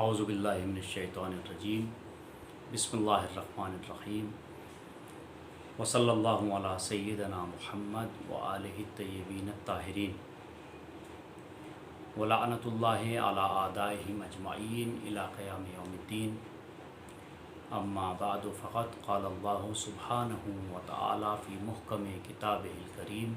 اعوذ باللہ من الشیطان الرجیم بسم اللہ الرحمن الرحیم وصلی اللہ علی سیدنا محمد وآلہ الطیبین الطاہرین ولعنۃ اللہ علی اعدائہم اجمعین الی قیام یوم الدین اما بعد فقد قال اللہ سبحانہ وتعالی فی محکم کتابہ الکریم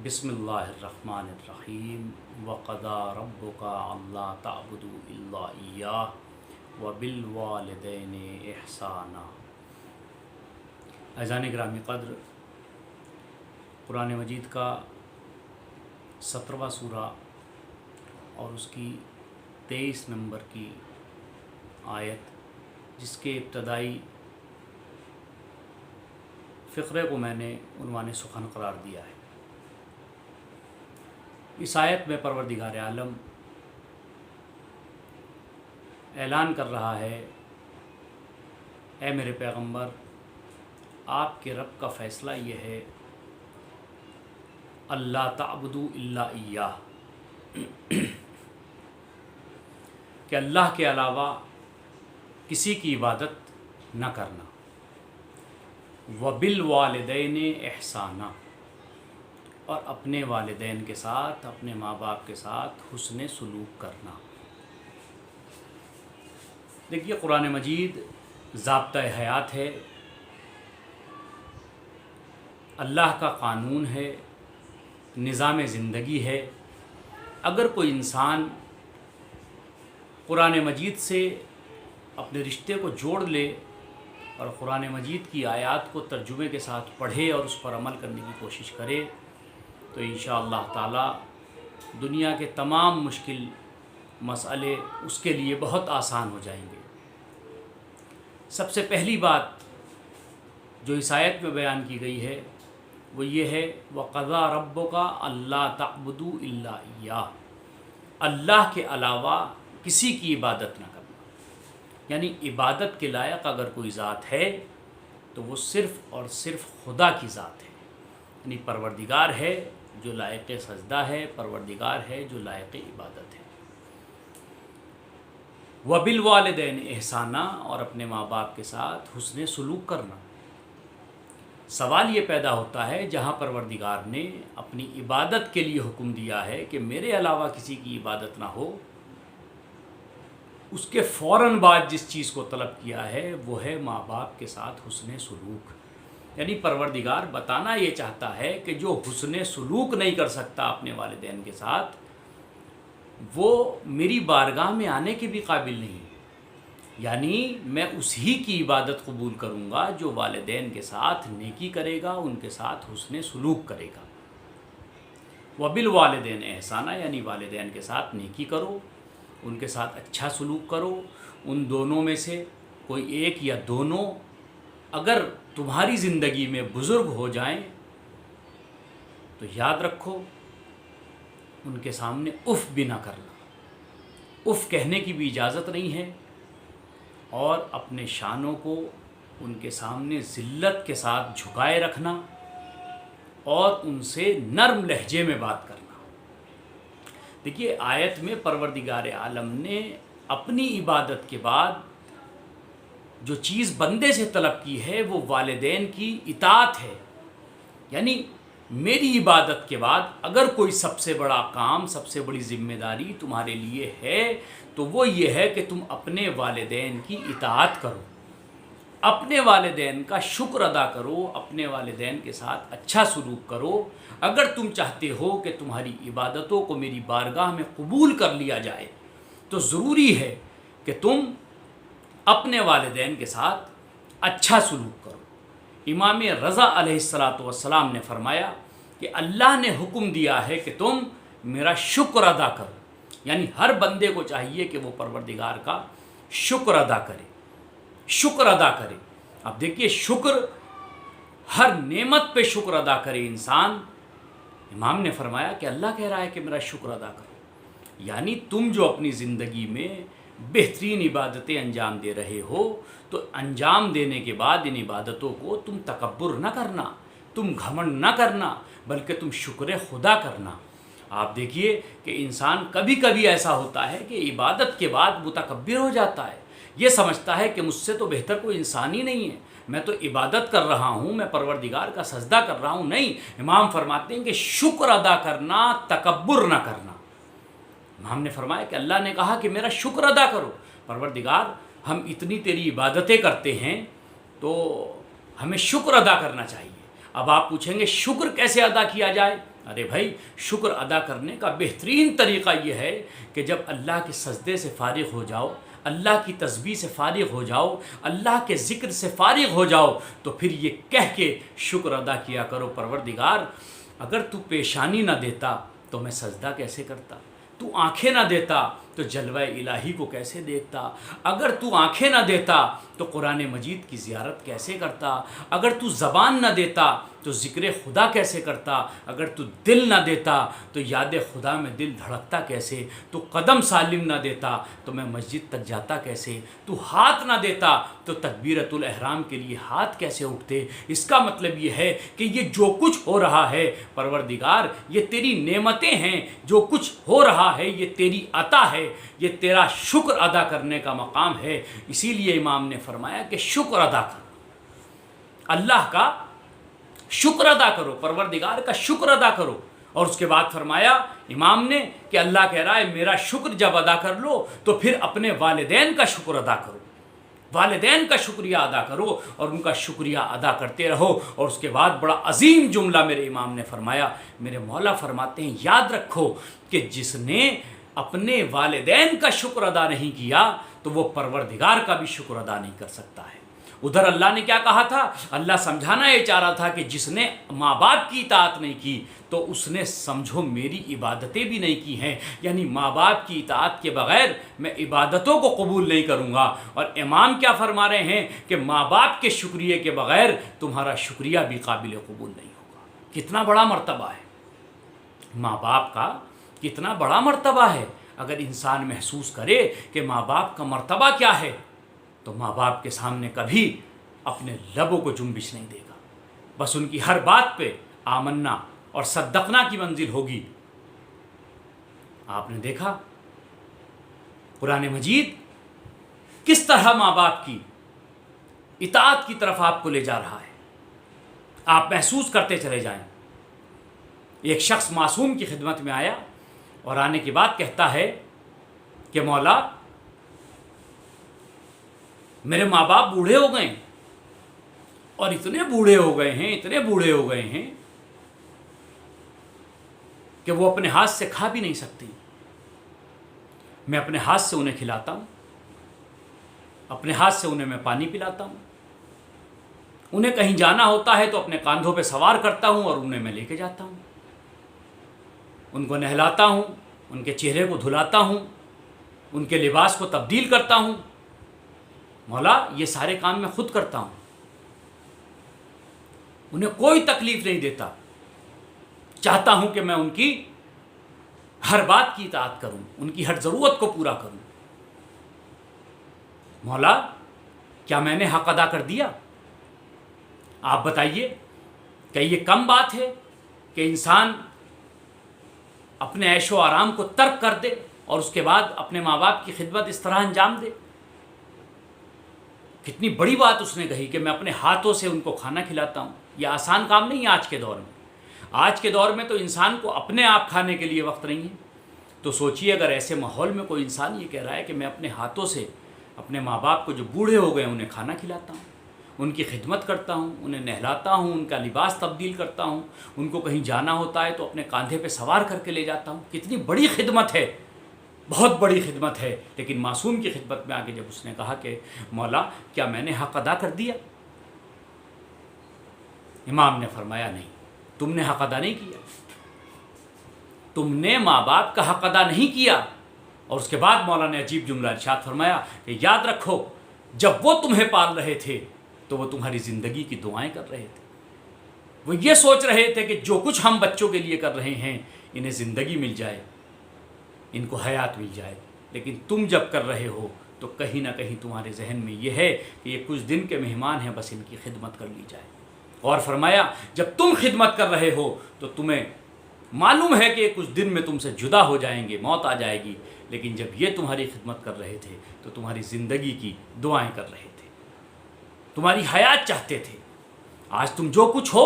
بسم اللہ الرحمن الرحیم وقضى ربک الا تعبدوا الا ایاہ وبالوالدین احسانا۔ عزیزان گرامی قدر، قرآن مجید کا 17واں سورہ اور اس کی 23 نمبر کی آیت، جس کے ابتدائی فقرے کو میں نے عنوان سخن قرار دیا ہے۔ اس آیت میں پروردگار عالم اعلان کر رہا ہے، اے میرے پیغمبر، آپ کے رب کا فیصلہ یہ ہے اللہ تعبدوا الا ایاہ، کہ اللہ کے علاوہ کسی کی عبادت نہ کرنا، وبالوالدین احسانا، اور اپنے والدین کے ساتھ، اپنے ماں باپ کے ساتھ حسن سلوک کرنا۔ دیکھیے، قرآن مجید ضابطہ حیات ہے، اللہ کا قانون ہے، نظام زندگی ہے۔ اگر کوئی انسان قرآن مجید سے اپنے رشتے کو جوڑ لے اور قرآن مجید کی آیات کو ترجمے کے ساتھ پڑھے اور اس پر عمل کرنے کی کوشش کرے، تو انشاءاللہ تعالی دنیا کے تمام مشکل مسئلے اس کے لیے بہت آسان ہو جائیں گے۔ سب سے پہلی بات جو اس آیت میں بیان کی گئی ہے وہ یہ ہے وَقَضَىٰ رَبُّكَ أَلَّا تَعْبُدُوا إِلَّا إِيَّاهُ، اللہ کے علاوہ کسی کی عبادت نہ کرنا، یعنی عبادت کے لائق اگر کوئی ذات ہے تو وہ صرف اور صرف خدا کی ذات ہے، یعنی پروردگار ہے جو لائق سجدہ ہے، پروردگار ہے جو لائق عبادت ہے۔ وبالوالدین احسانا، اور اپنے ماں باپ کے ساتھ حسن سلوک کرنا۔ سوال یہ پیدا ہوتا ہے، جہاں پروردگار نے اپنی عبادت کے لیے حکم دیا ہے کہ میرے علاوہ کسی کی عبادت نہ ہو، اس کے فوراً بعد جس چیز کو طلب کیا ہے وہ ہے ماں باپ کے ساتھ حسن سلوک۔ یعنی پروردگار بتانا یہ چاہتا ہے کہ جو حسن سلوک نہیں کر سکتا اپنے والدین کے ساتھ، وہ میری بارگاہ میں آنے کے بھی قابل نہیں، یعنی میں اسی کی عبادت قبول کروں گا جو والدین کے ساتھ نیکی کرے گا، ان کے ساتھ حسن سلوک کرے گا۔ وبالوالدین احسانا، یعنی والدین کے ساتھ نیکی کرو، ان کے ساتھ اچھا سلوک کرو۔ ان دونوں میں سے کوئی ایک یا دونوں اگر تمہاری زندگی میں بزرگ ہو جائیں تو یاد رکھو ان کے سامنے اف بھی نہ کرنا، اف کہنے کی بھی اجازت نہیں ہے، اور اپنے شانوں کو ان کے سامنے ذلت کے ساتھ جھکائے رکھنا اور ان سے نرم لہجے میں بات کرنا۔ دیکھیے، آیت میں پروردگار عالم نے اپنی عبادت کے بعد جو چیز بندے سے طلب کی ہے وہ والدین کی اطاعت ہے، یعنی میری عبادت کے بعد اگر کوئی سب سے بڑا کام، سب سے بڑی ذمہ داری تمہارے لیے ہے تو وہ یہ ہے کہ تم اپنے والدین کی اطاعت کرو، اپنے والدین کا شکر ادا کرو، اپنے والدین کے ساتھ اچھا سلوک کرو۔ اگر تم چاہتے ہو کہ تمہاری عبادتوں کو میری بارگاہ میں قبول کر لیا جائے تو ضروری ہے کہ تم اپنے والدین کے ساتھ اچھا سلوک کرو۔ امام رضا علیہ السلام نے فرمایا کہ اللہ نے حکم دیا ہے کہ تم میرا شکر ادا کرو، یعنی ہر بندے کو چاہیے کہ وہ پروردگار کا شکر ادا کرے، شکر ادا کرے۔ اب دیکھیے، شکر، ہر نعمت پہ شکر ادا کرے انسان۔ امام نے فرمایا کہ اللہ کہہ رہا ہے کہ میرا شکر ادا کرو، یعنی تم جو اپنی زندگی میں بہترین عبادتیں انجام دے رہے ہو تو انجام دینے کے بعد ان عبادتوں کو تم تکبر نہ کرنا، تم گھمنڈ نہ کرنا، بلکہ تم شکر خدا کرنا۔ آپ دیکھیے کہ انسان کبھی کبھی ایسا ہوتا ہے کہ عبادت کے بعد متکبر ہو جاتا ہے، یہ سمجھتا ہے کہ مجھ سے تو بہتر کوئی انسان ہی نہیں ہے، میں تو عبادت کر رہا ہوں، میں پروردگار کا سجدہ کر رہا ہوں۔ نہیں، امام فرماتے ہیں کہ شکر ادا کرنا، تکبر نہ کرنا۔ امام نے فرمایا کہ اللہ نے کہا کہ میرا شکر ادا کرو۔ پروردگار ہم اتنی تیری عبادتیں کرتے ہیں تو ہمیں شکر ادا کرنا چاہیے۔ اب آپ پوچھیں گے شکر کیسے ادا کیا جائے؟ ارے بھائی، شکر ادا کرنے کا بہترین طریقہ یہ ہے کہ جب اللہ کے سجدے سے فارغ ہو جاؤ، اللہ کی تسبیح سے فارغ ہو جاؤ، اللہ کے ذکر سے فارغ ہو جاؤ، تو پھر یہ کہہ کے شکر ادا کیا کرو، پروردگار اگر تو پیشانی نہ دیتا تو میں سجدہ کیسے کرتا، تو آنکھیں نہ دیتا تو جلوہ الہی کو کیسے دیکھتا، اگر تو آنکھیں نہ دیتا تو قرآن مجید کی زیارت کیسے کرتا، اگر تو زبان نہ دیتا تو ذکر خدا کیسے کرتا، اگر تو دل نہ دیتا تو یاد خدا میں دل دھڑکتا کیسے، تو قدم سالم نہ دیتا تو میں مسجد تک جاتا کیسے، تو ہاتھ نہ دیتا تو تکبیرۃ الاحرام کے لیے ہاتھ کیسے اٹھتے۔ اس کا مطلب یہ ہے کہ یہ جو کچھ ہو رہا ہے پروردگار، یہ تیری نعمتیں ہیں، جو کچھ ہو رہا ہے یہ تیری عطا ہے، یہ تیرا شکر ادا کرنے کا مقام ہے۔ اسی لیے امام نے فرمایا کہ شکر ادا کرو، اللہ کا شکر ادا کرو، پروردگار کا شکر ادا کرو۔ اور اس کے بعد فرمایا امام نے کہ اللہ کہہ رہا ہے میرا شکر جب ادا کر لو تو پھر اپنے والدین کا شکر ادا کرو، والدین کا شکریہ ادا کرو اور ان کا شکریہ ادا کرتے رہو۔ اور اس کے بعد بڑا عظیم جملہ میرے امام نے فرمایا، میرے مولا فرماتے ہیں یاد رکھو کہ جس نے اپنے والدین کا شکر ادا نہیں کیا تو وہ پروردگار کا بھی شکر ادا نہیں کر سکتا ہے۔ ادھر اللہ نے کیا کہا تھا؟ اللہ سمجھانا یہ چاہ رہا تھا کہ جس نے ماں باپ کی اطاعت نہیں کی تو اس نے سمجھو میری عبادتیں بھی نہیں کی ہیں، یعنی ماں باپ کی اطاعت کے بغیر میں عبادتوں کو قبول نہیں کروں گا۔ اور امام کیا فرما رہے ہیں کہ ماں باپ کے شکریہ کے بغیر تمہارا شکریہ بھی قابل قبول نہیں ہوگا۔ کتنا بڑا مرتبہ ہے ماں باپ کا، کتنا بڑا مرتبہ ہے۔ اگر انسان محسوس کرے کہ ماں باپ کا مرتبہ کیا ہے تو ماں باپ کے سامنے کبھی اپنے لبوں کو جنبش نہیں دے گا، بس ان کی ہر بات پہ آمنا اور صدقنا کی منزل ہوگی۔ آپ نے دیکھا قرآن مجید کس طرح ماں باپ کی اطاعت کی طرف آپ کو لے جا رہا ہے، آپ محسوس کرتے چلے جائیں۔ ایک شخص معصوم کی خدمت میں آیا اور آنے کے بعد کہتا ہے کہ مولا میرے ماں باپ بوڑھے ہو گئے اور اتنے بوڑھے ہو گئے ہیں، اتنے بوڑھے ہو گئے ہیں کہ وہ اپنے ہاتھ سے کھا بھی نہیں سکتی، میں اپنے ہاتھ سے انہیں کھلاتا ہوں، اپنے ہاتھ سے انہیں میں پانی پلاتا ہوں، انہیں کہیں جانا ہوتا ہے تو اپنے کاندھوں پہ سوار کرتا ہوں اور انہیں میں لے کے جاتا ہوں، ان کو نہلاتا ہوں، ان کے چہرے کو دھلاتا ہوں، ان کے لباس کو تبدیل کرتا ہوں۔ مولا یہ سارے کام میں خود کرتا ہوں، انہیں کوئی تکلیف نہیں دیتا، چاہتا ہوں کہ میں ان کی ہر بات کی اطاعت کروں، ان کی ہر ضرورت کو پورا کروں۔ مولا کیا میں نے حق ادا کر دیا؟ آپ بتائیے کہ یہ کم بات ہے کہ انسان اپنے عیش و آرام کو ترک کر دے اور اس کے بعد اپنے ماں باپ کی خدمت اس طرح انجام دے؟ کتنی بڑی بات اس نے کہی کہ میں اپنے ہاتھوں سے ان کو کھانا کھلاتا ہوں۔ یہ آسان کام نہیں ہے آج کے دور میں، آج کے دور میں تو انسان کو اپنے آپ کھانے کے لیے وقت نہیں ہے۔ تو سوچیے اگر ایسے ماحول میں کوئی انسان یہ کہہ رہا ہے کہ میں اپنے ہاتھوں سے اپنے ماں باپ کو جو بوڑھے ہو گئے انہیں کھانا کھلاتا ہوں، ان کی خدمت کرتا ہوں، انہیں نہلاتا ہوں، ان کا لباس تبدیل کرتا ہوں، ان کو کہیں جانا ہوتا ہے تو اپنے کاندھے پہ سوار کر کے لے جاتا ہوں، کتنی بڑی خدمت ہے، بہت بڑی خدمت ہے۔ لیکن معصوم کی خدمت میں آ کے جب اس نے کہا کہ مولا کیا میں نے حق ادا کر دیا؟ امام نے فرمایا نہیں، تم نے حق ادا نہیں کیا، تم نے ماں باپ کا حق ادا نہیں کیا۔ اور اس کے بعد مولا نے عجیب جملہ ارشاد فرمایا کہ یاد رکھو جب وہ تمہیں پال رہے تھے تو وہ تمہاری زندگی کی دعائیں کر رہے تھے، وہ یہ سوچ رہے تھے کہ جو کچھ ہم بچوں کے لیے کر رہے ہیں انہیں زندگی مل جائے، ان کو حیات مل جائے، لیکن تم جب کر رہے ہو تو کہیں نہ کہیں تمہارے ذہن میں یہ ہے کہ یہ کچھ دن کے مہمان ہیں، بس ان کی خدمت کر لی جائے۔ اور فرمایا جب تم خدمت کر رہے ہو تو تمہیں معلوم ہے کہ کچھ دن میں تم سے جدا ہو جائیں گے، موت آ جائے گی، لیکن جب یہ تمہاری خدمت کر رہے تھے تو تمہاری زندگی کی دعائیں کر رہے تھے، تمہاری حیات چاہتے تھے۔ آج تم جو کچھ ہو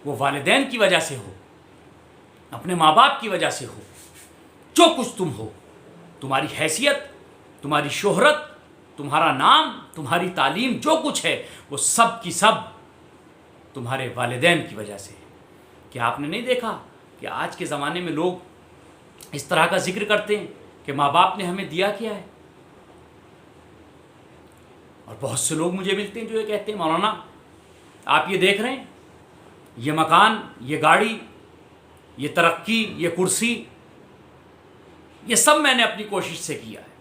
وہ والدین کی وجہ سے ہو، اپنے ماں باپ کی وجہ سے ہو۔ جو کچھ تم ہو، تمہاری حیثیت، تمہاری شہرت، تمہارا نام، تمہاری تعلیم، جو کچھ ہے وہ سب کی سب تمہارے والدین کی وجہ سے ہے۔ کیا آپ نے نہیں دیکھا کہ آج کے زمانے میں لوگ اس طرح کا ذکر کرتے ہیں کہ ماں باپ نے ہمیں دیا کیا ہے؟ اور بہت سے لوگ مجھے ملتے ہیں جو یہ کہتے ہیں مولانا آپ یہ دیکھ رہے ہیں، یہ مکان، یہ گاڑی، یہ ترقی، یہ کرسی، یہ سب میں نے اپنی کوشش سے کیا ہے۔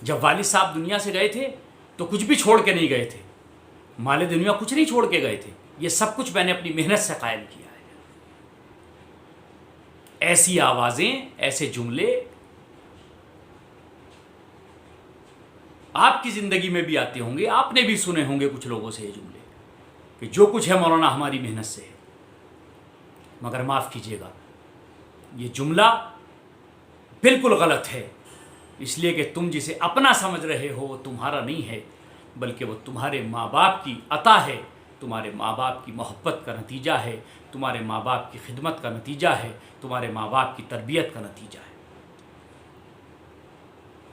جب والد صاحب دنیا سے گئے تھے تو کچھ بھی چھوڑ کے نہیں گئے تھے، مال دنیا کچھ نہیں چھوڑ کے گئے تھے، یہ سب کچھ میں نے اپنی محنت سے قائم کیا ہے۔ ایسی آوازیں، ایسے جملے آپ کی زندگی میں بھی آتے ہوں گے، آپ نے بھی سنے ہوں گے کچھ لوگوں سے یہ جملے کہ جو کچھ ہے مولانا ہماری محنت سے ہے۔ مگر معاف کیجیے گا، یہ جملہ بالکل غلط ہے، اس لیے کہ تم جسے اپنا سمجھ رہے ہو وہ تمہارا نہیں ہے، بلکہ وہ تمہارے ماں باپ کی عطا ہے، تمہارے ماں باپ کی محبت کا نتیجہ ہے، تمہارے ماں باپ کی خدمت کا نتیجہ ہے، تمہارے ماں باپ کی تربیت کا نتیجہ ہے۔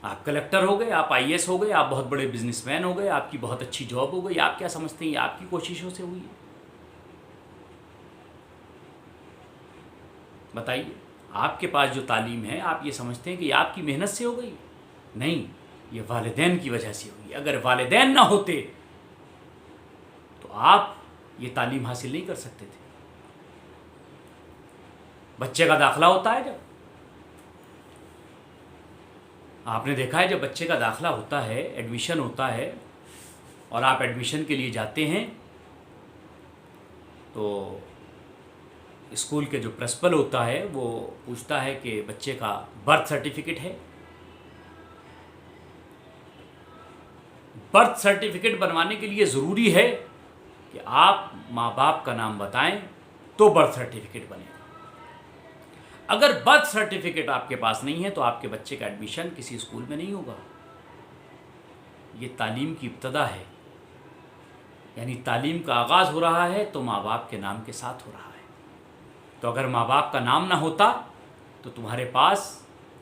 آپ کلیکٹر ہو گئے، آپ آئی ایس ہو گئے، آپ بہت بڑے بزنس مین ہو گئے، آپ کی بہت اچھی جاب ہو گئی، آپ کیا سمجھتے ہیں یہ آپ کی کوششوں سے ہوئی ہے؟ بتائیے، آپ کے پاس جو تعلیم ہے آپ یہ سمجھتے ہیں کہ یہ آپ کی محنت سے ہو گئی؟ نہیں، یہ والدین کی وجہ سے ہوئی۔ اگر والدین نہ ہوتے تو آپ یہ تعلیم حاصل نہیں کر سکتے تھے۔ بچے کا داخلہ ہوتا ہے، جب آپ نے دیکھا ہے جب بچے کا داخلہ ہوتا ہے، ایڈمیشن ہوتا ہے، اور آپ ایڈمیشن کے لیے جاتے ہیں تو اسکول کے جو پرنسپل ہوتا ہے وہ پوچھتا ہے کہ بچے کا برتھ سرٹیفکیٹ ہے۔ برتھ سرٹیفکیٹ بنوانے کے لیے ضروری ہے کہ آپ ماں باپ کا نام بتائیں تو برتھ سرٹیفکیٹ بنے گا۔ اگر برتھ سرٹیفکیٹ آپ کے پاس نہیں ہے تو آپ کے بچے کا ایڈمیشن کسی اسکول میں نہیں ہوگا۔ یہ تعلیم کی ابتدا ہے، یعنی تعلیم کا آغاز ہو رہا ہے تو ماں باپ کے نام کے ساتھ ہو رہا ہے۔ تو اگر ماں باپ کا نام نہ ہوتا تو تمہارے پاس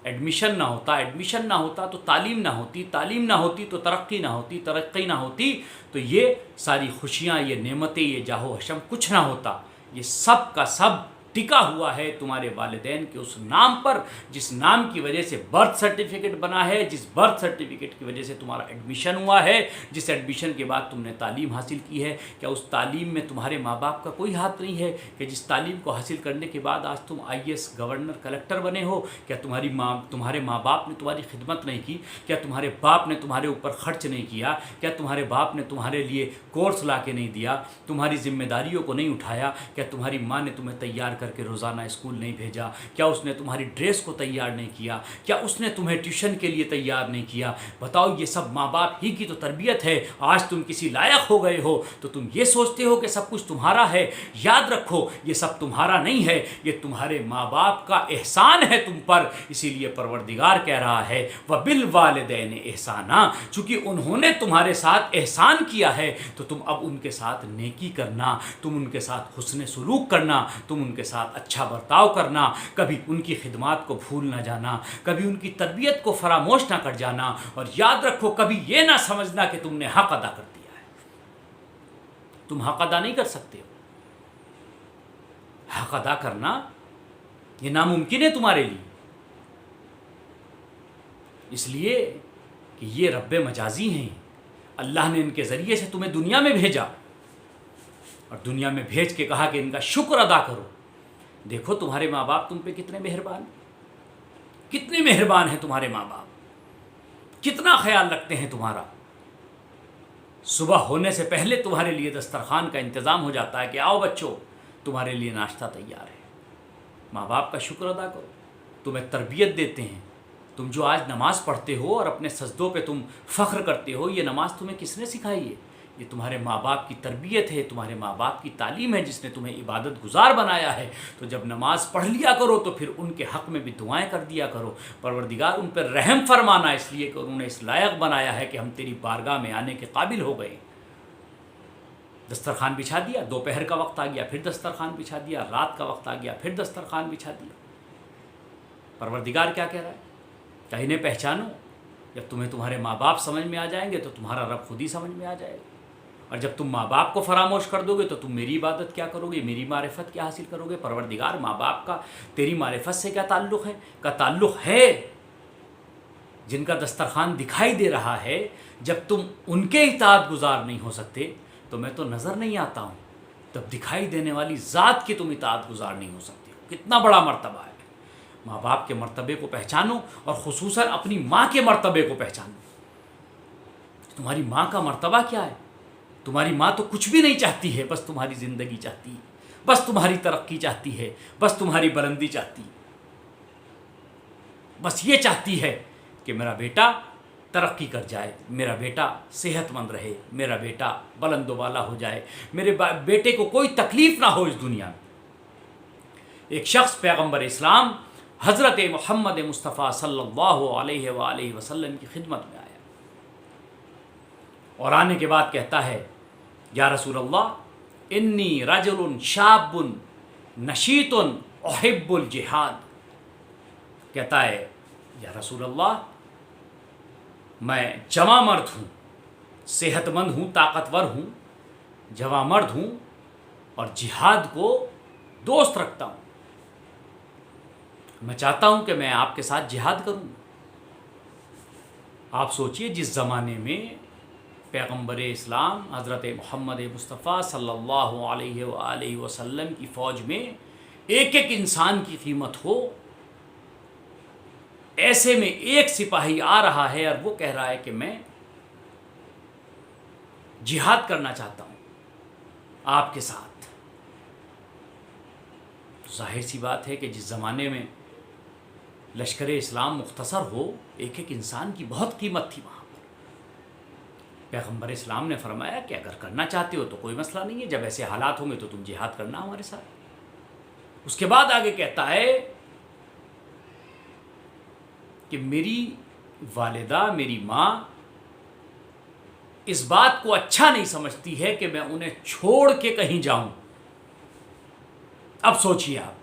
ایڈمیشن نہ ہوتا، ایڈمیشن نہ ہوتا تو تعلیم نہ ہوتی، تعلیم نہ ہوتی تو ترقی نہ ہوتی، ترقی نہ ہوتی تو یہ ساری خوشیاں، یہ نعمتیں، یہ جاہ و حشم کچھ نہ ہوتا۔ یہ سب کا سب ٹکا ہوا ہے تمہارے والدین کے اس نام پر، جس نام کی وجہ سے برتھ سرٹیفکیٹ بنا ہے، جس برتھ سرٹیفکیٹ کی وجہ سے تمہارا ایڈمیشن ہوا ہے، جس ایڈمیشن کے بعد تم نے تعلیم حاصل کی ہے۔ کیا اس تعلیم میں تمہارے ماں باپ کا کوئی ہاتھ نہیں ہے کہ جس تعلیم کو حاصل کرنے کے بعد آج تم آئی ایس، گورنر، کلکٹر بنے ہو؟ کیا تمہارے ماں باپ نے تمہاری خدمت نہیں کی؟ کیا تمہارے باپ نے تمہارے اوپر خرچ نہیں کیا؟ کیا تمہارے باپ نے تمہارے لیے کورس لا کے نہیں دیا؟ تمہاری ذمہ داریوں کو نہیں اٹھایا؟ کیا تمہاری ماں نے تمہیں تیار کر کے روزانہ اسکول نہیں بھیجا؟ کیا اس نے تمہاری ڈریس کو تیار نہیں کیا؟ کیا اس نے تمہیں ٹیوشن کے لیے تیار نہیں کیا؟ بتاؤ، یہ سب ماں باپ ہی کی تو تربیت ہے۔ آج تم کسی لائق ہو گئے ہو تو تم یہ سوچتے ہو کہ سب کچھ تمہارا ہے۔ یاد رکھو، یہ سب تمہارا نہیں ہے، یہ تمہارے ماں باپ کا احسان ہے تم پر۔ اسی لیے پروردگار کہہ رہا ہے وَبِالْوَالِدَيْنِ احسانا، چونکہ انہوں نے تمہارے ساتھ احسان کیا ہے تو تم اب ان کے ساتھ نیکی کرنا، تم ان کے ساتھ حسن سلوک کرنا، تم ان کے ساتھ اچھا برتاؤ کرنا، کبھی ان کی خدمات کو بھول نہ جانا، کبھی ان کی تربیت کو فراموش نہ کر جانا، اور یاد رکھو کبھی یہ نہ سمجھنا کہ تم نے حق ادا کر دیا ہے۔ تم حق ادا نہیں کر سکتے ہو۔ حق ادا کرنا یہ ناممکن ہے تمہارے لیے، اس لیے کہ یہ رب مجازی ہیں۔ اللہ نے ان کے ذریعے سے تمہیں دنیا میں بھیجا، اور دنیا میں بھیج کے کہا کہ ان کا شکر ادا کرو۔ دیکھو تمہارے ماں باپ تم پہ کتنے مہربان، کتنے مہربان ہیں تمہارے ماں باپ، کتنا خیال رکھتے ہیں تمہارا۔ صبح ہونے سے پہلے تمہارے لیے دسترخوان کا انتظام ہو جاتا ہے کہ آؤ بچوں، تمہارے لیے ناشتہ تیار ہے۔ ماں باپ کا شکر ادا کرو، تمہیں تربیت دیتے ہیں۔ تم جو آج نماز پڑھتے ہو اور اپنے سجدوں پہ تم فخر کرتے ہو، یہ نماز تمہیں کس نے سکھائی ہے؟ یہ تمہارے ماں باپ کی تربیت ہے، تمہارے ماں باپ کی تعلیم ہے جس نے تمہیں عبادت گزار بنایا ہے، تو جب نماز پڑھ لیا کرو تو پھر ان کے حق میں بھی دعائیں کر دیا کرو، پروردگار ان پر رحم فرمانا، اس لیے کہ انہوں نے اس لائق بنایا ہے کہ ہم تیری بارگاہ میں آنے کے قابل ہو گئے۔ دسترخوان بچھا دیا، دوپہر کا وقت آ گیا پھر دسترخوان بچھا دیا، رات کا وقت آ گیا پھر دسترخوان بچھا دیا۔ پروردگار کیا کہہ رہا ہے کہ انہیں پہچانو، جب تمہیں تمہارے ماں باپ سمجھ میں آ جائیں گے تو تمہارا رب خود ہی سمجھ میں آ جائے گا، اور جب تم ماں باپ کو فراموش کر دو گے تو تم میری عبادت کیا کرو گے، میری معرفت کیا حاصل کرو گے۔ پروردگار ماں باپ کا تیری معرفت سے کیا تعلق ہے؟ کا تعلق ہے جن کا دسترخوان دکھائی دے رہا ہے، جب تم ان کے اطاعت گزار نہیں ہو سکتے تو میں تو نظر نہیں آتا ہوں، تب دکھائی دینے والی ذات کی تم اطاعت گزار نہیں ہو سکتے ہو۔ کتنا بڑا مرتبہ ہے۔ ماں باپ کے مرتبے کو پہچانو، اور خصوصاً اپنی ماں کے مرتبے کو پہچانو۔ تمہاری ماں کا مرتبہ کیا ہے؟ تمہاری ماں تو کچھ بھی نہیں چاہتی ہے، بس تمہاری زندگی چاہتی ہے، بس تمہاری ترقی چاہتی ہے، بس تمہاری بلندی چاہتی ہے، بس یہ چاہتی ہے کہ میرا بیٹا ترقی کر جائے، میرا بیٹا صحت مند رہے، میرا بیٹا بلند و بالا ہو جائے، میرے بیٹے کو کوئی تکلیف نہ ہو اس دنیا میں۔ ایک شخص پیغمبر اسلام حضرت محمد مصطفیٰ صلی اللہ علیہ وآلہ وسلم کی خدمت میں آیا، اور آنے کے بعد کہتا ہے یا رسول اللہ انی رجل شاب نشیط احب الجہاد۔ کہتا ہے یا رسول اللہ میں جواں مرد ہوں، صحت مند ہوں، طاقتور ہوں، جواں مرد ہوں، اور جہاد کو دوست رکھتا ہوں، میں چاہتا ہوں کہ میں آپ کے ساتھ جہاد کروں۔ آپ سوچئے جس زمانے میں پیغمبر اسلام حضرت محمد مصطفیٰ صلی اللہ علیہ وآلہ وسلم کی فوج میں ایک ایک انسان کی قیمت ہو، ایسے میں ایک سپاہی آ رہا ہے اور وہ کہہ رہا ہے کہ میں جہاد کرنا چاہتا ہوں آپ کے ساتھ۔ ظاہر سی بات ہے کہ جس زمانے میں لشکر اسلام مختصر ہو، ایک ایک انسان کی بہت قیمت تھی وہاں پر۔ پیغمبر اسلام نے فرمایا کہ اگر کرنا چاہتے ہو تو کوئی مسئلہ نہیں ہے، جب ایسے حالات ہوں گے تو تم جہاد کرنا ہمارے ساتھ۔ اس کے بعد آگے کہتا ہے کہ میری والدہ، میری ماں اس بات کو اچھا نہیں سمجھتی ہے کہ میں انہیں چھوڑ کے کہیں جاؤں۔ اب سوچئے آپ،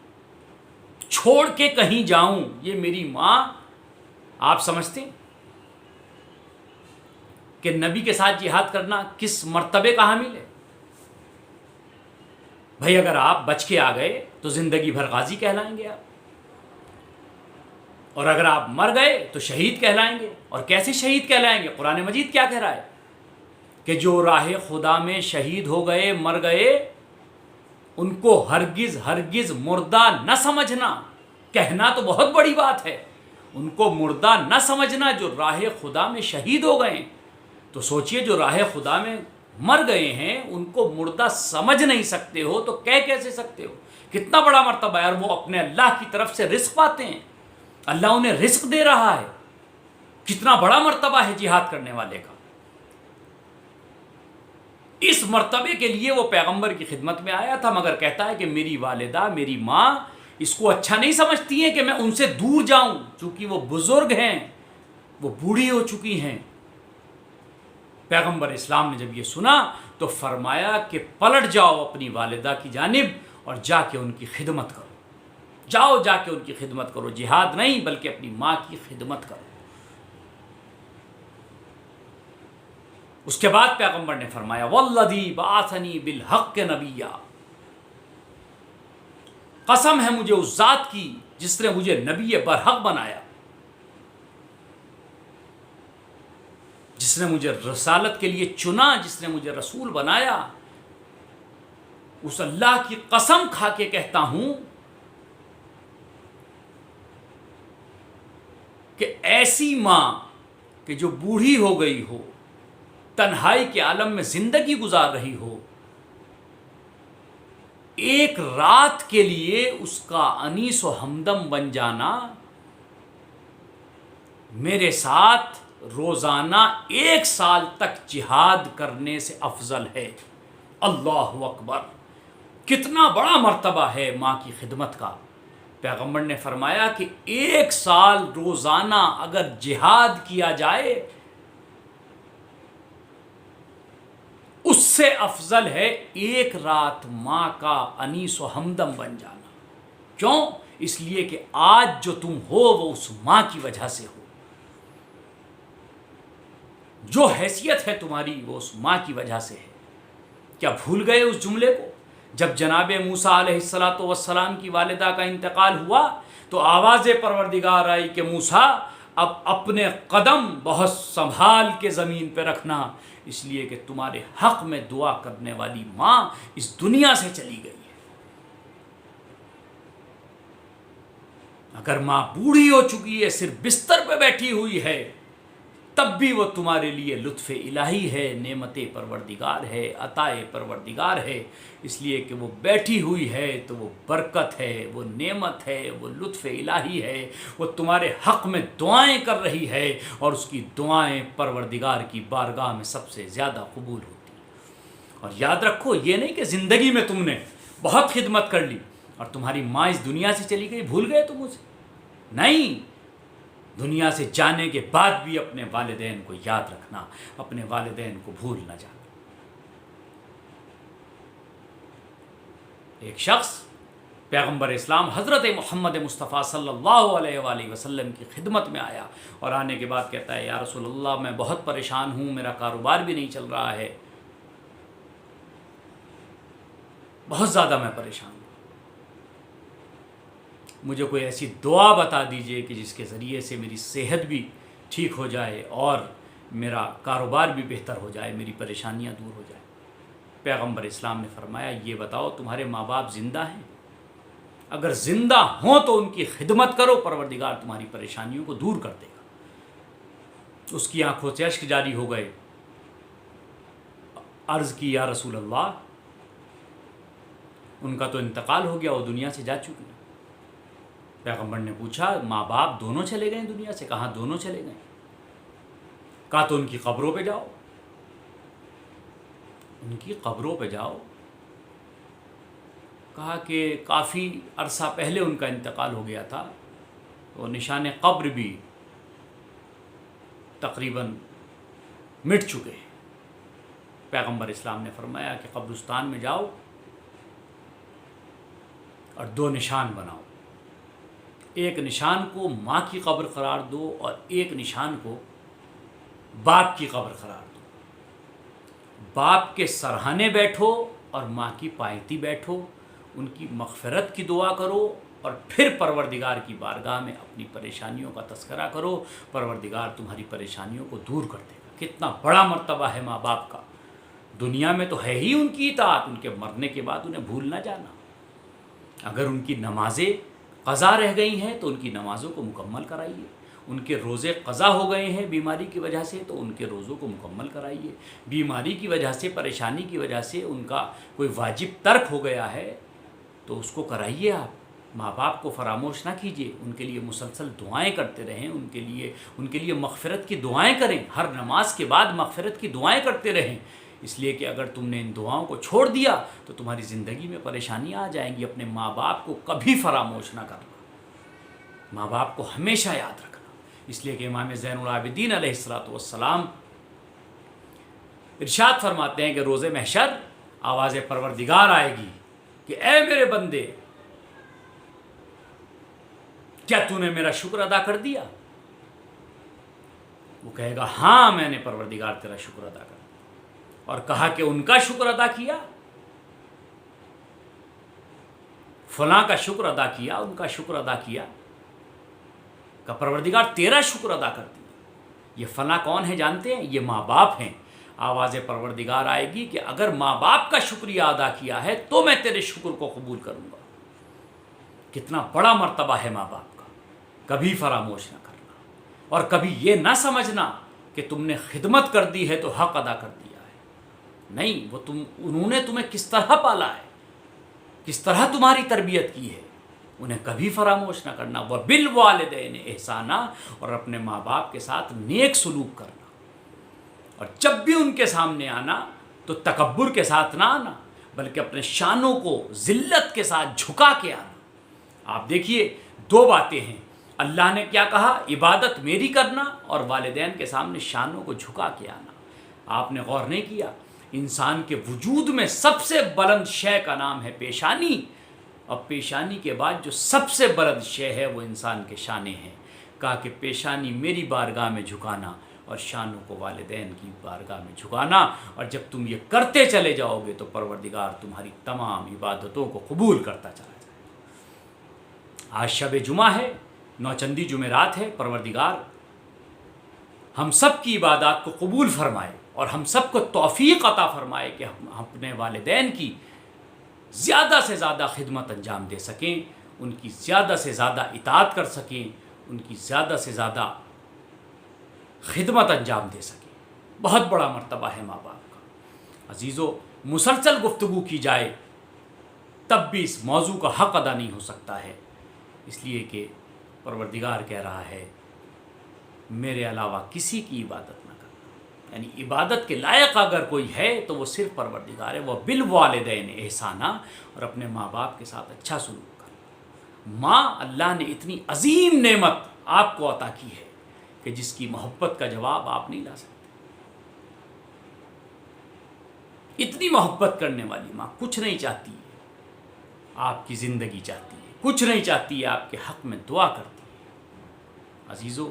چھوڑ کے کہیں جاؤں، یہ میری ماں، آپ سمجھتے ہیں کہ نبی کے ساتھ جہاد کرنا کس مرتبے کا حامل ہے؟ بھائی اگر آپ بچ کے آ گئے تو زندگی بھر غازی کہلائیں گے آپ، اور اگر آپ مر گئے تو شہید کہلائیں گے۔ اور کیسے شہید کہلائیں گے؟ قرآن مجید کیا کہہ رہا ہے کہ جو راہ خدا میں شہید ہو گئے، مر گئے، ان کو ہرگز ہرگز مردہ نہ سمجھنا۔ کہنا تو بہت بڑی بات ہے، ان کو مردہ نہ سمجھنا جو راہ خدا میں شہید ہو گئے۔ تو سوچئے جو راہ خدا میں مر گئے ہیں ان کو مردہ سمجھ نہیں سکتے ہو تو کہہ کیسے سکتے ہو؟ کتنا بڑا مرتبہ ہے، اور وہ اپنے اللہ کی طرف سے رزق پاتے ہیں، اللہ انہیں رزق دے رہا ہے۔ کتنا بڑا مرتبہ ہے جہاد کرنے والے کا۔ اس مرتبے کے لیے وہ پیغمبر کی خدمت میں آیا تھا، مگر کہتا ہے کہ میری والدہ، میری ماں اس کو اچھا نہیں سمجھتی ہیں کہ میں ان سے دور جاؤں، چونکہ وہ بزرگ ہیں، وہ بوڑھی ہو چکی ہیں۔ پیغمبر اسلام نے جب یہ سنا تو فرمایا کہ پلٹ جاؤ اپنی والدہ کی جانب اور جا کے ان کی خدمت کرو، جاؤ جا کے ان کی خدمت کرو، جہاد نہیں بلکہ اپنی ماں کی خدمت کرو۔ اس کے بعد پیغمبر نے فرمایا والذی بعثنی بالحق نبیا، قسم ہے مجھے اس ذات کی جس نے مجھے نبی برحق بنایا، جس نے مجھے رسالت کے لیے چنا، جس نے مجھے رسول بنایا، اس اللہ کی قسم کھا کے کہتا ہوں کہ ایسی ماں کہ جو بوڑھی ہو گئی ہو، تنہائی کے عالم میں زندگی گزار رہی ہو، ایک رات کے لیے اس کا انیس و ہمدم بن جانا میرے ساتھ روزانہ 1 سال تک جہاد کرنے سے افضل ہے۔ اللہ اکبر! کتنا بڑا مرتبہ ہے ماں کی خدمت کا۔ پیغمبر نے فرمایا کہ 1 سال روزانہ اگر جہاد کیا جائے اس سے افضل ہے 1 رات ماں کا انیس و ہمدم بن جانا۔ کیوں؟ اس لیے کہ آج جو تم ہو وہ اس ماں کی وجہ سے ہو، جو حیثیت ہے تمہاری وہ اس ماں کی وجہ سے ہے۔ کیا بھول گئے اس جملے کو؟ جب جناب موسیٰ علیہ السلام کی والدہ کا انتقال ہوا تو آواز پروردگار آئی کہ موسیٰ اب اپنے قدم بہت سنبھال کے زمین پہ رکھنا، اس لیے کہ تمہارے حق میں دعا کرنے والی ماں اس دنیا سے چلی گئی ہے۔ اگر ماں بوڑھی ہو چکی ہے، صرف بستر پہ بیٹھی ہوئی ہے، تب بھی وہ تمہارے لیے لطف الہی ہے، نعمت پروردگار ہے، عطا پروردگار ہے، اس لیے کہ وہ بیٹھی ہوئی ہے تو وہ برکت ہے، وہ نعمت ہے، وہ لطف الہی ہے، وہ تمہارے حق میں دعائیں کر رہی ہے، اور اس کی دعائیں پروردگار کی بارگاہ میں سب سے زیادہ قبول ہوتی ہیں۔ اور یاد رکھو، یہ نہیں کہ زندگی میں تم نے بہت خدمت کر لی اور تمہاری ماں اس دنیا سے چلی گئی، بھول گئے تم اسے؟ نہیں، دنیا سے جانے کے بعد بھی اپنے والدین کو یاد رکھنا، اپنے والدین کو بھول نہ جانا۔ ایک شخص پیغمبر اسلام حضرت محمد مصطفیٰ صلی اللہ علیہ وآلہ وسلم کی خدمت میں آیا اور آنے کے بعد کہتا ہے یا رسول اللہ میں بہت پریشان ہوں، میرا کاروبار بھی نہیں چل رہا ہے، بہت زیادہ میں پریشان ہوں، مجھے کوئی ایسی دعا بتا دیجئے کہ جس کے ذریعے سے میری صحت بھی ٹھیک ہو جائے اور میرا کاروبار بھی بہتر ہو جائے، میری پریشانیاں دور ہو جائیں۔ پیغمبر اسلام نے فرمایا یہ بتاؤ تمہارے ماں باپ زندہ ہیں؟ اگر زندہ ہوں تو ان کی خدمت کرو، پروردگار تمہاری پریشانیوں کو دور کر دے گا۔ اس کی آنکھوں سے اشک جاری ہو گئے۔ عرض کی یا رسول اللہ ان کا تو انتقال ہو گیا، وہ دنیا سے جا چکی۔ پیغمبر نے پوچھا ماں باپ دونوں چلے گئے دنیا سے؟ کہاں دونوں چلے گئے۔ کہا تو ان کی قبروں پہ جاؤ، ان کی قبروں پہ جاؤ۔ کہا کہ کافی عرصہ پہلے ان کا انتقال ہو گیا تھا، وہ نشان قبر بھی تقریباً مٹ چکے ہیں۔ پیغمبر اسلام نے فرمایا کہ قبرستان میں جاؤ اور 2 نشان بناؤ، ایک نشان کو ماں کی قبر قرار دو اور ایک نشان کو باپ کی قبر قرار دو۔ باپ کے سرہانے بیٹھو اور ماں کی پایتی بیٹھو، ان کی مغفرت کی دعا کرو اور پھر پروردگار کی بارگاہ میں اپنی پریشانیوں کا تذکرہ کرو، پروردگار تمہاری پریشانیوں کو دور کر دے گا۔ کتنا بڑا مرتبہ ہے ماں باپ کا۔ دنیا میں تو ہے ہی ان کی اطاعت، ان کے مرنے کے بعد انہیں بھول نہ جانا۔ اگر ان کی نمازیں قضا رہ گئی ہیں تو ان کی نمازوں کو مکمل کرائیے، ان کے روزے قضا ہو گئے ہیں بیماری کی وجہ سے تو ان کے روزوں کو مکمل کرائیے، بیماری کی وجہ سے، پریشانی کی وجہ سے ان کا کوئی واجب ترک ہو گیا ہے تو اس کو کرائیے۔ آپ ماں باپ کو فراموش نہ کیجیے، ان کے لیے مسلسل دعائیں کرتے رہیں، ان کے لیے مغفرت کی دعائیں کریں، ہر نماز کے بعد مغفرت کی دعائیں کرتے رہیں، اس لیے کہ اگر تم نے ان دعاؤں کو چھوڑ دیا تو تمہاری زندگی میں پریشانیاں آ جائیں گی۔ اپنے ماں باپ کو کبھی فراموش نہ کرنا، ماں باپ کو ہمیشہ یاد رکھنا۔ اس لیے کہ امام زین العابدین علیہ السلام ارشاد فرماتے ہیں کہ روز محشر آواز پروردگار آئے گی کہ اے میرے بندے، کیا تو نے میرا شکر ادا کر دیا؟ وہ کہے گا ہاں میں نے پروردگار تیرا شکر ادا کر دیا۔ اور کہا کہ ان کا شکر ادا کیا، فلاں کا شکر ادا کیا، ان کا شکر ادا کیا، کہ پروردگار تیرا شکر ادا کر دیا۔ یہ فلاں کون ہے جانتے ہیں؟ یہ ماں باپ ہیں۔ آواز پروردگار آئے گی کہ اگر ماں باپ کا شکریہ ادا کیا ہے تو میں تیرے شکر کو قبول کروں گا۔ کتنا بڑا مرتبہ ہے ماں باپ کا، کبھی فراموش نہ کرنا، اور کبھی یہ نہ سمجھنا کہ تم نے خدمت کر دی ہے تو حق ادا کر دیا ہے۔ نہیں، انہوں نے تمہیں کس طرح پالا ہے، کس طرح تمہاری تربیت کی ہے، انہیں کبھی فراموش نہ کرنا. وبالوالدین احسانا، اور اپنے ماں باپ کے ساتھ نیک سلوک کرنا. اور جب بھی ان کے سامنے آنا تو تکبر کے ساتھ نہ آنا، بلکہ اپنے شانوں کو ذلت کے ساتھ جھکا کے آنا. آپ دیکھیے دو باتیں ہیں. اللہ نے کیا کہا؟ عبادت میری کرنا، اور والدین کے سامنے شانوں کو جھکا کے آنا. آپ نے غور نہیں کیا انسان کے وجود میں سب سے بلند شے کا نام ہے پیشانی، اور پیشانی کے بعد جو سب سے بلند شے ہے وہ انسان کے شانے ہیں. کہا کہ پیشانی میری بارگاہ میں جھکانا اور شانوں کو والدین کی بارگاہ میں جھکانا. اور جب تم یہ کرتے چلے جاؤ گے تو پروردگار تمہاری تمام عبادتوں کو قبول کرتا چلا جائے گا. آج شب جمعہ ہے، نوچندی جمعرات ہے. پروردگار ہم سب کی عبادات کو قبول فرمائے اور ہم سب کو توفیق عطا فرمائے کہ ہم اپنے والدین کی زیادہ سے زیادہ خدمت انجام دے سکیں، ان کی زیادہ سے زیادہ اطاعت کر سکیں، ان کی زیادہ سے زیادہ خدمت انجام دے سکیں. بہت بڑا مرتبہ ہے ماں باپ کا. عزیزو، مسلسل گفتگو کی جائے تب بھی اس موضوع کا حق ادا نہیں ہو سکتا ہے، اس لیے کہ پروردگار کہہ رہا ہے میرے علاوہ کسی کی عبادت نہ کرنا. یعنی عبادت کے لائق اگر کوئی ہے تو وہ صرف پروردگار ہے. وہ بالوالدین احسانا، اور اپنے ماں باپ کے ساتھ اچھا سلوک کرنا. ماں اللہ نے اتنی عظیم نعمت آپ کو عطا کی ہے کہ جس کی محبت کا جواب آپ نہیں لا سکتے. اتنی محبت کرنے والی ماں کچھ نہیں چاہتی ہے آپ کی زندگی چاہتی ہے، کچھ نہیں چاہتی ہے آپ کے حق میں دعا کرتی ہے. عزیزو،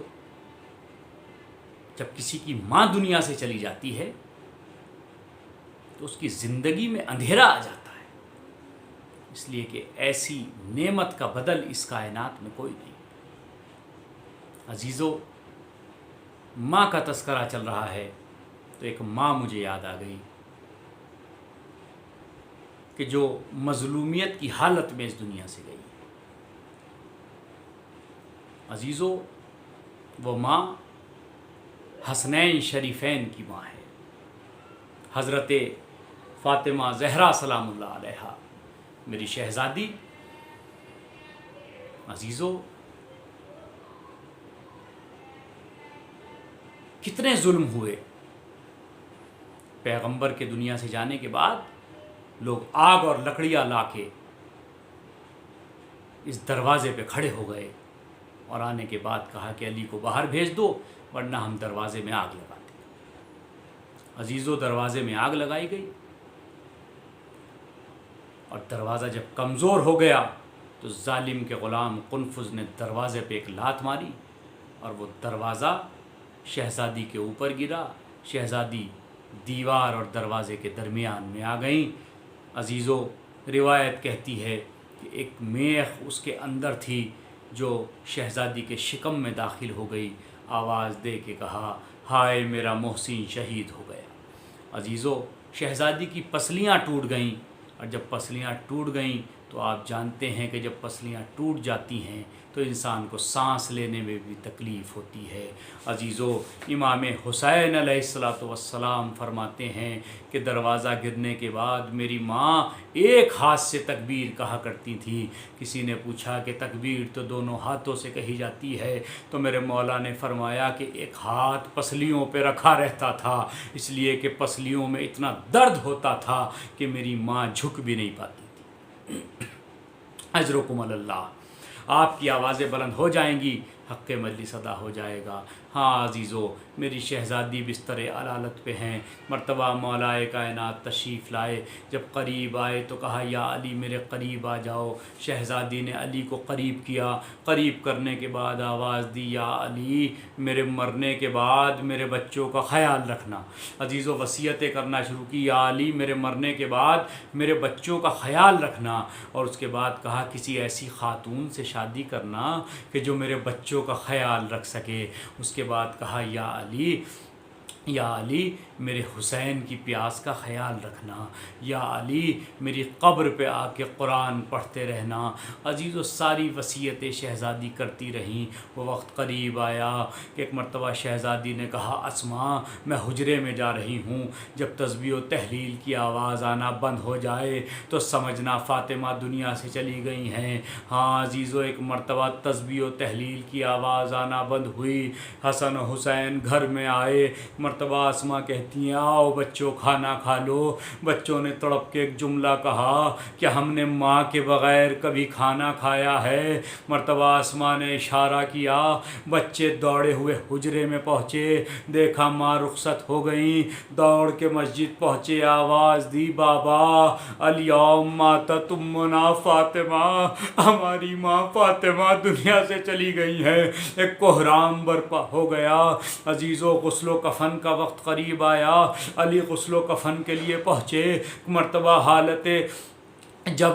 جب کسی کی ماں دنیا سے چلی جاتی ہے تو اس کی زندگی میں اندھیرا آ جاتا ہے، اس لیے کہ ایسی نعمت کا بدل اس کائنات میں کوئی نہیں. عزیزو، ماں کا تذکرہ چل رہا ہے تو ایک ماں مجھے یاد آ گئی کہ جو مظلومیت کی حالت میں اس دنیا سے گئی. عزیزو، وہ ماں حسنین شریفین کی ماں ہے، حضرت فاطمہ زہرا سلام اللہ علیہا، میری شہزادی. عزیزو، کتنے ظلم ہوئے. پیغمبر کے دنیا سے جانے کے بعد لوگ آگ اور لکڑیاں لا کے اس دروازے پہ کھڑے ہو گئے اور آنے کے بعد کہا کہ علی کو باہر بھیج دو ورنہ ہم دروازے میں آگ لگا دیں. عزیزو، دروازے میں آگ لگائی گئی اور دروازہ جب کمزور ہو گیا تو ظالم کے غلام قنفذ نے دروازے پہ ایک لات ماری اور وہ دروازہ شہزادی کے اوپر گرا. شہزادی دیوار اور دروازے کے درمیان میں آ گئیں. عزیزو، روایت کہتی ہے کہ ایک میخ اس کے اندر تھی جو شہزادی کے شکم میں داخل ہو گئی. آواز دے کے کہا، ہائے میرا محسن شہید ہو گیا. عزیزو، شہزادی کی پسلیاں ٹوٹ گئیں، اور جب پسلیاں ٹوٹ گئیں تو آپ جانتے ہیں کہ جب پسلیاں ٹوٹ جاتی ہیں تو انسان کو سانس لینے میں بھی تکلیف ہوتی ہے. عزیزو، امام حسین علیہ السلام فرماتے ہیں کہ دروازہ گرنے کے بعد میری ماں ایک ہاتھ سے تکبیر کہا کرتی تھی. کسی نے پوچھا کہ تکبیر تو دونوں ہاتھوں سے کہی جاتی ہے، تو میرے مولا نے فرمایا کہ ایک ہاتھ پسلیوں پہ رکھا رہتا تھا، اس لیے کہ پسلیوں میں اتنا درد ہوتا تھا کہ میری ماں جھک بھی نہیں پاتی تھی. اجرکم اللہ. آپ کی آوازیں بلند ہو جائیں گی، حق مجلس ادا ہو جائے گا. ہاں عزیزو، میری شہزادی بستر علالت پہ ہیں. مرتبہ مولائے کائنات تشریف لائے، جب قریب آئے تو کہا یا علی میرے قریب آ جاؤ. شہزادی نے علی کو قریب کیا. قریب کرنے کے بعد آواز دی، یا علی میرے مرنے کے بعد میرے بچوں کا خیال رکھنا. عزیزو، وصیتیں کرنا شروع کی، یا علی میرے مرنے کے بعد میرے بچوں کا خیال رکھنا. اور اس کے بعد کہا کسی ایسی خاتون سے شادی کرنا کہ جو میرے بچوں کا خیال رکھ سکے. اس کے بعد کہا یا علی یا علی میرے حسین کی پیاس کا خیال رکھنا، یا علی میری قبر پہ آ کے قرآن پڑھتے رہنا۔ عزیز و ساری وصیتیں شہزادی کرتی رہیں۔ وہ وقت قریب آیا کہ ایک مرتبہ شہزادی نے کہا اسماء میں حجرے میں جا رہی ہوں، جب تسبیح و تحلیل کی آواز آنا بند ہو جائے تو سمجھنا فاطمہ دنیا سے چلی گئی ہیں۔ ہاں عزیزو، ایک مرتبہ تسبیح و تحلیل کی آواز آنا بند ہوئی، حسن و حسین گھر میں آئے۔ مرتبہ اسماء کہتی ہیں آؤ بچوں کھانا کھا لو۔ بچوں نے تڑپ کے ایک جملہ کہا کہ ہم نے ماں کے بغیر کبھی کھانا کھایا ہے۔ مرتبہ اسماء نے اشارہ کیا، بچے دوڑے ہوئے حجرے میں پہنچے، دیکھا ماں رخصت ہو گئیں، دوڑ کے مسجد پہنچے، آواز دی بابا الیوم ماتت امنا فاطمہ، ہماری ماں فاطمہ دنیا سے چلی گئی ہے۔ ایک کوہرام برپا ہو گیا۔ عزیزو، غسل و کفن کا وقت قریب آیا، علی غسل و کفن کے لیے پہنچے۔ مرتبہ حالت جب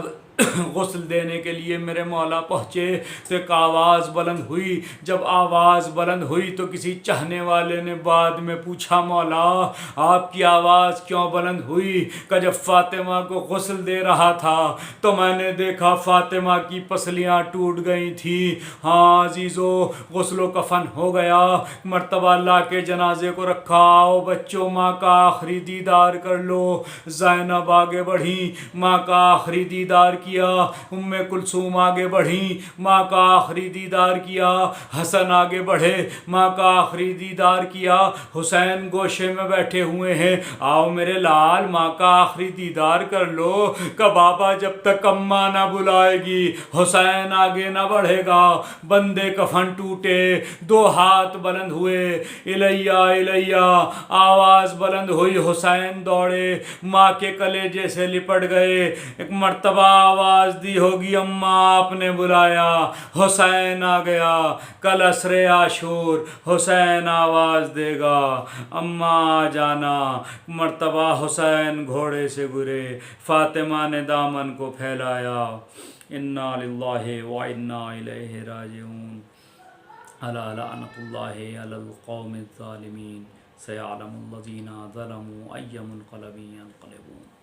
غسل دینے کے لیے میرے مولا پہنچے تو ایک آواز بلند ہوئی۔ جب آواز بلند ہوئی تو کسی چاہنے والے نے بعد میں پوچھا مولا آپ کی آواز کیوں بلند ہوئی؟ کہ جب فاطمہ کو غسل دے رہا تھا تو میں نے دیکھا فاطمہ کی پسلیاں ٹوٹ گئی تھیں۔ ہاں عزیزو، غسل و کفن ہو گیا۔ مرتبہ لا کے جنازے کو رکھا، آؤ بچوں ماں کا آخری دیدار کر لو۔ زینب آگے بڑھی، ماں کا آخری دیدار کیا۔ ام کلثوم آگے بڑھیں، ماں کا آخری دیدار کیا۔ حسن آگے بڑھے، ماں کا آخری دیدار کیا۔ حسین گوشے میں بیٹھے ہوئے ہیں، آؤ میرے لال ماں کا آخری دیدار کر لو۔ کہ بابا جب تک اماں نہ بلائے گی حسین آگے نہ بڑھے گا۔ بندے کفن ٹوٹے، دو ہاتھ بلند ہوئے، الیہ الیہ آواز بلند ہوئی، حسین دوڑے، ماں کے کلیجے سے لپٹ گئے۔ ایک مرتبہ آواز دی ہوگی اماں آپ نے بلایا، حسین آ گیا۔ کل عصر عاشور حسین آواز دے گا، اماں آ جانا۔ مرتبہ حسین گھوڑے سے گرے، فاطمہ نے دامن کو پھیلایا۔ انا للہ و انا الیہ راجعون۔ الا لعنۃ اللہ علی القوم الظالمین، سیعلم الذین ظلموا ای منقلب ینقلبون۔